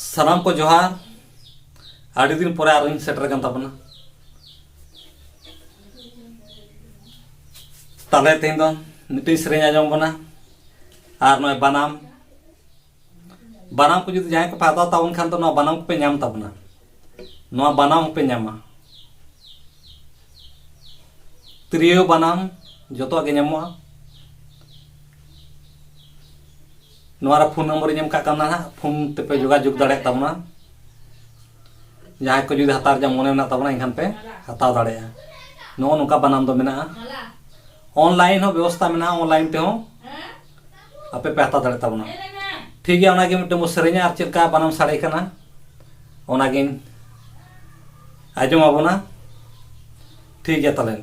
सानाम को जोहार आड़ी दिन पर आर सेटर कन तबना ताले तेन दो मिट्टी सेरें आजम बना आर नय बनाम बनाम को जुदी जहां को फायदा ताउन खान तो ना बनाम को पे नाम तबना ना बनाम पे नामा त्रियो बनाम जो आगे नामो नोरा फोन नंबर जम का करना फोन ते पे जोगाजोग दाड़े तबना जहां को जुदी हतार जा मने ना तबना इनखान पे हताव दाड़े नो नुका बनाम दो मेना ऑनलाइन हो व्यवस्था मेना ऑनलाइन ते हो आपे पे हताव दाड़े तबना ठीक है ओनागे मिटे मुसरेኛ आर चेका बनाम साड़े कना ओनागे आजम आबोना ठीक है तले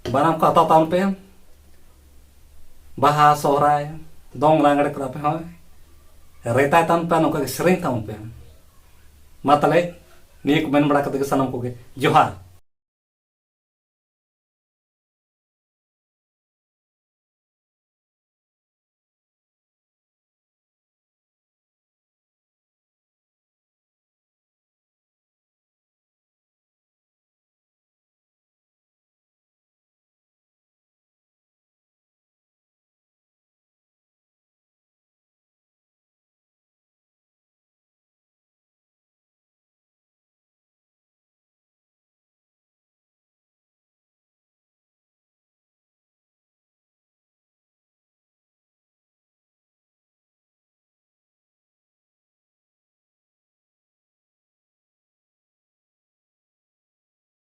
बनाम को हता ताउन पे बाहा सोहराय दोंग लांगड़े करा पे होय रेता ताउन पे नोका सेरें ताउन पे मा तले निक मेन बड़ा कते सनम को जोहार।